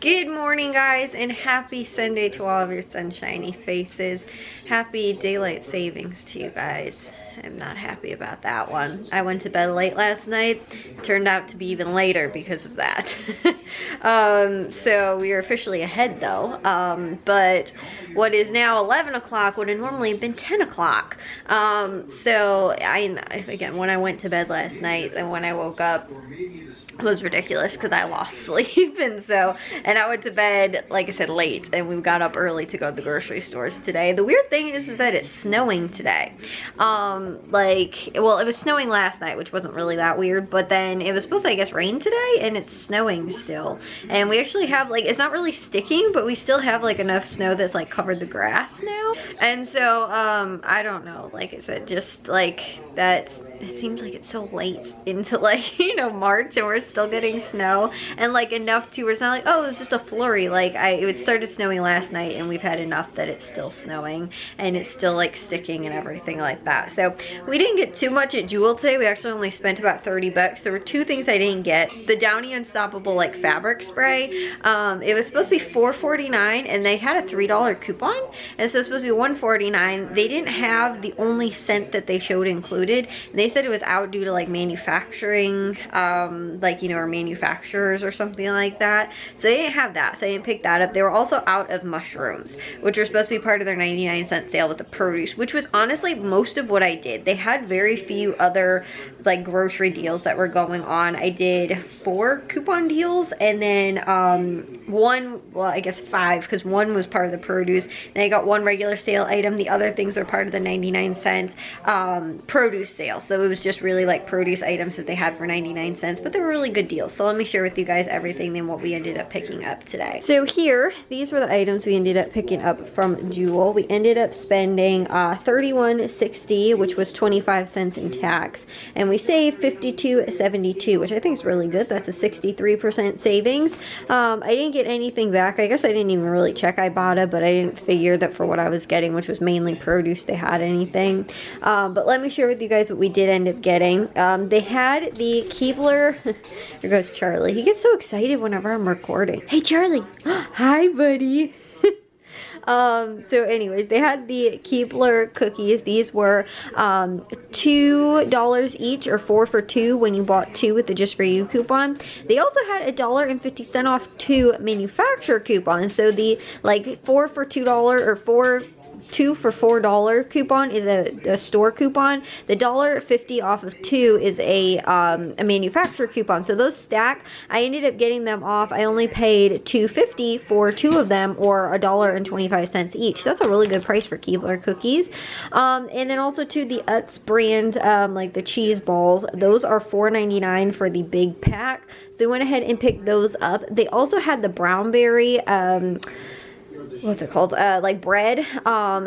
Good morning, guys, and happy Sunday to all of your sunshiny faces. Happy daylight savings to you guys. I'm not happy about that one. I went to bed late last night. It turned out to be even later because of that. So we are officially ahead though. But what is now 11 o'clock would have normally been 10 o'clock. So again, when I went to bed last night and when I woke up, it was ridiculous because I lost sleep. And I went to bed, like I said, late, and we got up early to go to the grocery stores today. The weird thing is that it's snowing today. Well, it was snowing last night, which wasn't really that weird, but then it was supposed to, I guess, rain today, and it's snowing still. And we actually have, like, it's not really sticking, but we still have, like, enough snow that's, like, covered the grass now. And so, I don't know, like I said, just, like, it seems like it's so late into, like, you know, March, and we're still getting snow, and, like, enough to where it's not like, oh, it was just a flurry. Like, it started snowing last night, and we've had enough that it's still snowing, and it's still, like, sticking and everything like that. So we didn't get too much at Jewel today. We actually only spent about 30 bucks. There were two things I didn't get. The Downy Unstoppable, like, fabric spray. It was supposed to be $4.49, and they had a $3 coupon, and so it's supposed to be $1.49. They didn't have the only scent that they showed included. And they said it was out due to, like, manufacturing, like, you know, or manufacturers or something like that. So they didn't have that, so I didn't pick that up. They were also out of mushrooms, which were supposed to be part of their 99-cent sale with the produce, which was honestly most of what I did. They had very few other, like, grocery deals that were going on. I did 4 coupon deals, and then one, well, I guess 5, because one was part of the produce. Then I got 1 regular sale item. The other things are part of the 99-cent produce sale. So it was just really, like, produce items that they had for 99 cents, but they were really good deals. So let me share with you guys everything and what we ended up picking up today. So here, these were the items we ended up picking up from Jewel. We ended up spending $31.60, which was 25 cents in tax, and we saved $52.72, which I think is really good. That's a 63% savings. I didn't get anything back. I guess I didn't even really check Ibotta, but I didn't figure that for what I was getting, which was mainly produce, they had anything. But let me share with you guys what we did end up getting. They had the Keebler. Here goes Charlie. He gets so excited whenever I'm recording. Hey, Charlie. Hi, buddy. So anyways, they had the Keebler cookies. These were $2 each, or 4 for 2 when you bought 2 with the Just For You coupon. They also had $1.50 off 2 manufacturer coupons. So the, like, 4 for $2 or 2 for $4 coupon is a store coupon. The $1.50 off of 2 is a manufacturer coupon. So those stack. I ended up getting them off. I only paid $2.50 for 2 of them, or $1.25 each. That's a really good price for Keebler cookies. And then also to the Utz brand, like the cheese balls, those are $4.99 for the big pack. So we went ahead and picked those up. They also had the brownberry, what's it called, like bread.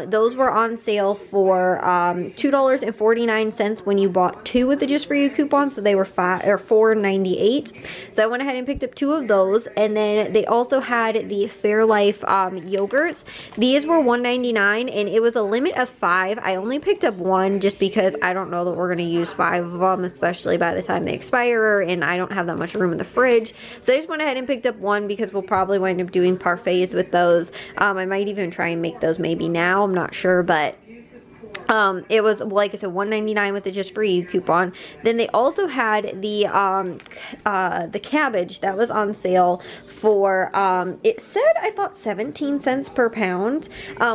Those were on sale for $2.49 when you bought 2 with the Just For You coupon, so they were $4.98. So I went ahead and picked up 2 of those. And then they also had the Fairlife yogurts. These were $1.99, and it was a limit of 5. I only picked up 1 just because I don't know that we're going to use 5 of them, especially by the time they expire, and I don't have that much room in the fridge. So I just went ahead and picked up 1 because we'll probably wind up doing parfaits with those. I might even try and make those maybe now. I'm not sure, but it was, like I said, $1.99 with the Just For You coupon. Then they also had the cabbage that was on sale for, it said, I thought 17 cents per pound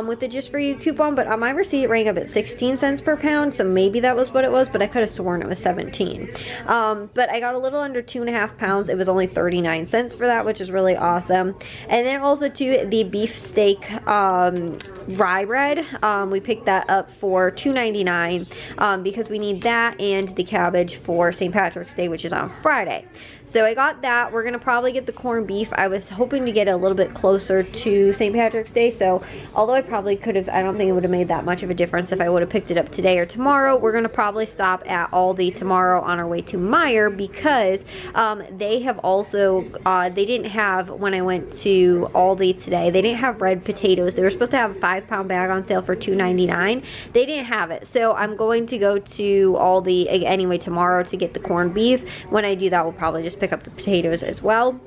with the Just For You coupon, but on my receipt it rang up at 16 cents per pound, so maybe that was what it was, but I could have sworn it was 17. But I got a little under 2.5 pounds. It was only 39 cents for that, which is really awesome. And then also to the beefsteak rye bread, we picked that up for $2.99 because we need that and the cabbage for St. Patrick's Day, which is on Friday. So I got that. We're going to probably get the corned beef. I was hoping to get a little bit closer to St. Patrick's Day. So although I probably could have, I don't think it would have made that much of a difference if I would have picked it up today or tomorrow. We're going to probably stop at Aldi tomorrow on our way to Meijer because they have also, they didn't have, when I went to Aldi today, they didn't have red potatoes. They were supposed to have a 5-pound bag on sale for $2.99. They didn't have it. So I'm going to go to Aldi anyway tomorrow to get the corned beef. When I do that, we'll probably just pick up the potatoes as well.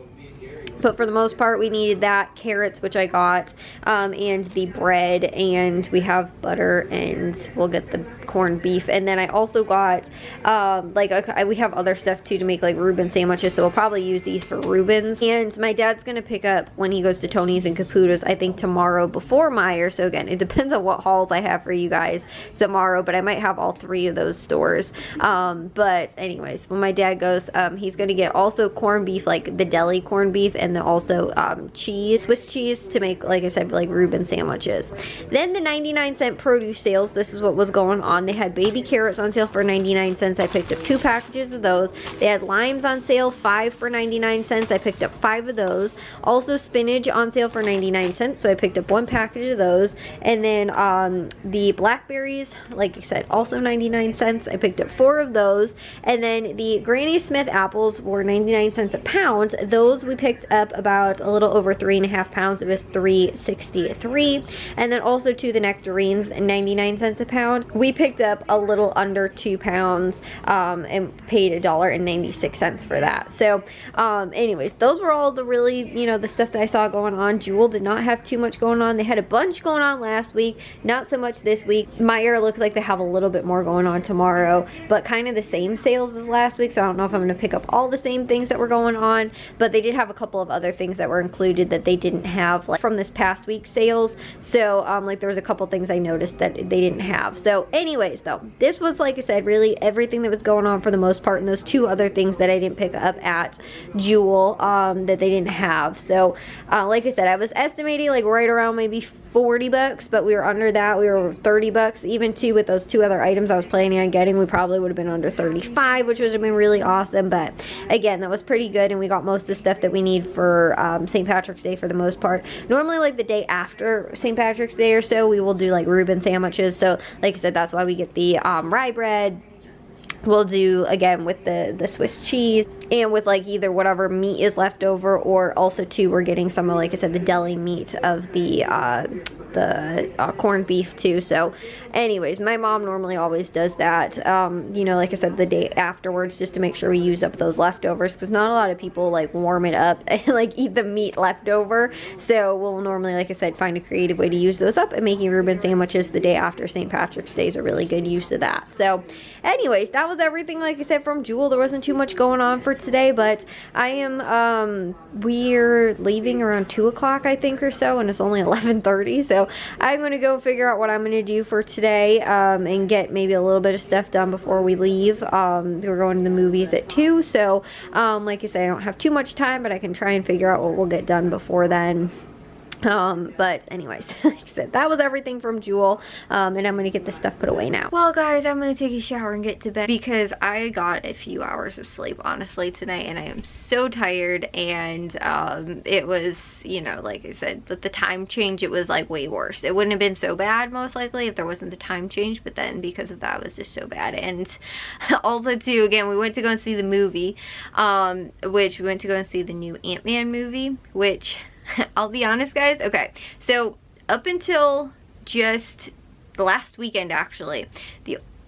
But for the most part, we needed that, carrots, which I got, and the bread, and we have butter, and we'll get the corned beef. And then I also got, we have other stuff too to make like Reuben sandwiches, so we'll probably use these for Reubens. And my dad's gonna pick up when he goes to Tony's and Caputo's, I think tomorrow before Meijer. So again, it depends on what hauls I have for you guys tomorrow, but I might have all 3 of those stores. But anyways, when my dad goes, he's gonna get also corned beef, like the deli corned beef, and then also cheese, Swiss cheese, to make, like I said, like Reuben sandwiches. Then the 99-cent produce sales, this is what was going on. They had baby carrots on sale for 99 cents. I picked up 2 packages of those. They had limes on sale, 5 for 99 cents. I picked up 5 of those. Also spinach on sale for 99 cents, so I picked up 1 package of those. And then the blackberries, like I said, also 99 cents. I picked up 4 of those. And then the Granny Smith apples were 99 cents a pound. Those we picked up about a little over 3.5 pounds. It was $3.63. And then also to the nectarines, 99 cents a pound. We picked up a little under 2 pounds and paid $1.96 for that. So anyways, those were all the really, you know, the stuff that I saw going on. Jewel did not have too much going on. They had a bunch going on last week, not so much this week. Meijer looks like they have a little bit more going on tomorrow, but kind of the same sales as last week, so I don't know if I'm going to pick up all the same things that were going on, but they did have a couple of other things that were included that they didn't have, like from this past week's sales. So like there was a couple things I noticed that they didn't have. So anyways though, this was, like I said, really everything that was going on for the most part, and those 2 other things that I didn't pick up at Jewel that they didn't have. So like I said, I was estimating like right around maybe 40 bucks, but we were under that. We were 30 bucks. Even too with those 2 other items I was planning on getting, we probably would have been under 35, which would have been really awesome. But again, that was pretty good, and we got most of the stuff that we need for St. Patrick's Day for the most part. Normally like the day after St. Patrick's Day or so, we will do like Reuben sandwiches. So like I said, that's why we get the rye bread. We'll do again with the Swiss cheese, and with like either whatever meat is left over, or also too we're getting some of, like I said, the deli meat of the corned beef too. So anyways, my mom normally always does that, you know, like I said, the day afterwards, just to make sure we use up those leftovers, because not a lot of people like warm it up and like eat the meat left over. So we'll normally, like I said, find a creative way to use those up, and making Reuben sandwiches the day after St. Patrick's Day is a really good use of that. So anyways, that was everything, like I said, from Jewel. There wasn't too much going on for today, but I am we're leaving around 2 o'clock I think or so, and it's only 11:30, so I'm gonna go figure out what I'm gonna do for today, and get maybe a little bit of stuff done before we leave. We're going to the movies at 2, so like I said, I don't have too much time, but I can try and figure out what we'll get done before then. But anyways, like I said, that was everything from Jewel, and I'm gonna get this stuff put away now. Well guys, I'm gonna take a shower and get to bed, because I got a few hours of sleep honestly tonight, and I am so tired. And it was, you know, like I said, with the time change, it was like way worse. It wouldn't have been so bad most likely if there wasn't the time change, but then because of that, it was just so bad. And also too, again, we went to go and see the movie, which we went to go and see the new Ant-Man movie, which I'll be honest guys, okay, so up until just the last weekend actually,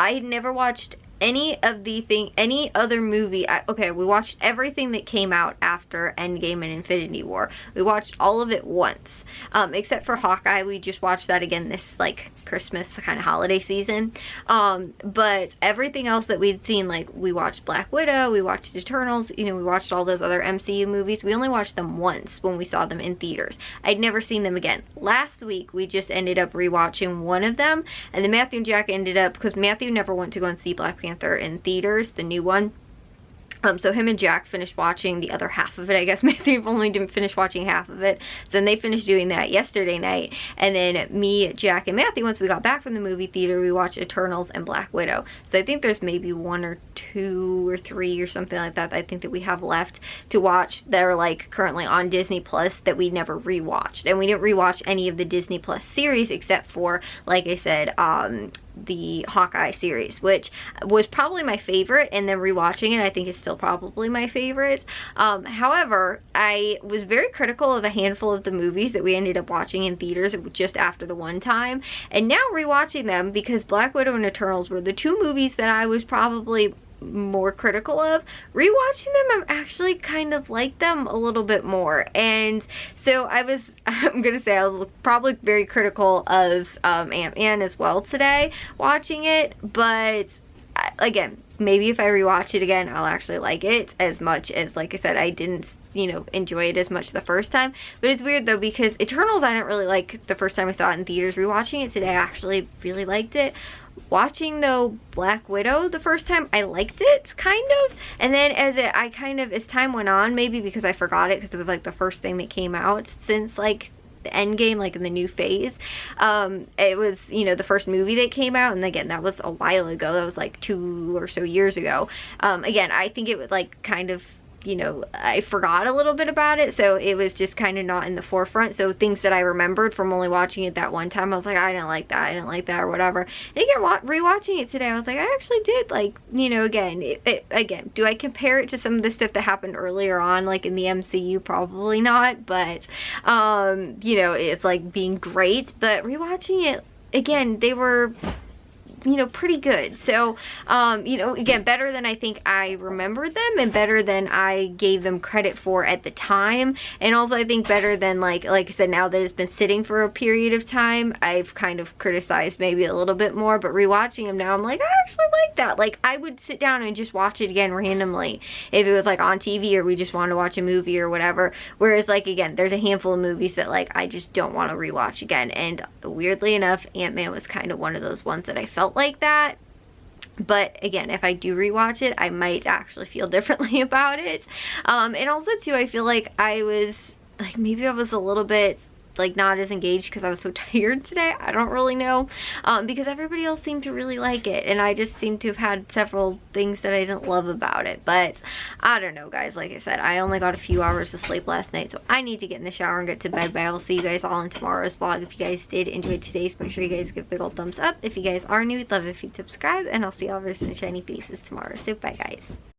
I had never watched any other movie. Okay, we watched everything that came out after Endgame and Infinity War. We watched all of it once, except for Hawkeye. We just watched that again this like Christmas kind of holiday season. But everything else that we'd seen, like we watched Black Widow, we watched Eternals, you know, we watched all those other MCU movies. We only watched them once when we saw them in theaters. I'd never seen them again. Last week we just ended up rewatching one of them, and then Matthew and Jack ended up, because Matthew never went to go and see Black Panther in theaters, the new one. So him and Jack finished watching the other half of it. I guess Matthew only didn't finish watching half of it. So then they finished doing that yesterday night. And then me, Jack, and Matthew, once we got back from the movie theater, we watched Eternals and Black Widow. So I think there's maybe 1 or 2 or 3 or something like that I think that we have left to watch that are like currently on Disney Plus that we never rewatched. And we didn't rewatch any of the Disney Plus series except for, like I said, the Hawkeye series, which was probably my favorite, and then rewatching it I think is still probably my favorite. However, I was very critical of a handful of the movies that we ended up watching in theaters just after the one time, and now rewatching them, because Black Widow and Eternals were the 2 movies that I was probably more critical of. Rewatching them, I'm actually kind of like them a little bit more. And so I'm gonna say I was probably very critical of Ant-Man as well today watching it, but again, maybe if I rewatch it again, I'll actually like it as much as, like I said, I didn't, you know, enjoy it as much the first time. But it's weird though, because Eternals I didn't really like the first time I saw it in theaters. Rewatching it today, I actually really liked it. Watching though Black Widow the first time, I liked it kind of, and then as time went on, maybe because I forgot it because it was like the first thing that came out since like the Endgame, like in the new phase. It was, you know, the first movie that came out, and again, that was a while ago. That was like 2 or so years ago. Again, I think it was like kind of, you know, I forgot a little bit about it, so it was just kind of not in the forefront. So things that I remembered from only watching it that one time, I was like, I didn't like that, or whatever. And again, rewatching it today, I was like, I actually did like, you know, again, again, do I compare it to some of the stuff that happened earlier on, like in the MCU? Probably not, but you know, it's like being great. But rewatching it again, they were, you know, pretty good. So, you know, again, better than I think I remembered them, and better than I gave them credit for at the time. And also I think better than, like I said, now that it's been sitting for a period of time, I've kind of criticized maybe a little bit more. But rewatching them now, I'm like, I actually like that. Like, I would sit down and just watch it again randomly if it was like on TV, or we just want to watch a movie or whatever. Whereas, like, again, there's a handful of movies that like I just don't want to rewatch again. And weirdly enough, Ant-Man was kind of one of those ones that I felt like that. But again, if I do rewatch it, I might actually feel differently about it. And also too, I feel like I was like, maybe I was a little bit like not as engaged because I was so tired today. I don't really know, because everybody else seemed to really like it, and I just seem to have had several things that I didn't love about it. But I don't know, guys. Like I said, I only got a few hours of sleep last night, so I need to get in the shower and get to bed. But I will see you guys all in tomorrow's vlog. If you guys did enjoy today's, make sure you guys give a big old thumbs up. If you guys are new, we'd love if you'd subscribe, and I'll see y'all very soon, shiny faces tomorrow. So bye, guys.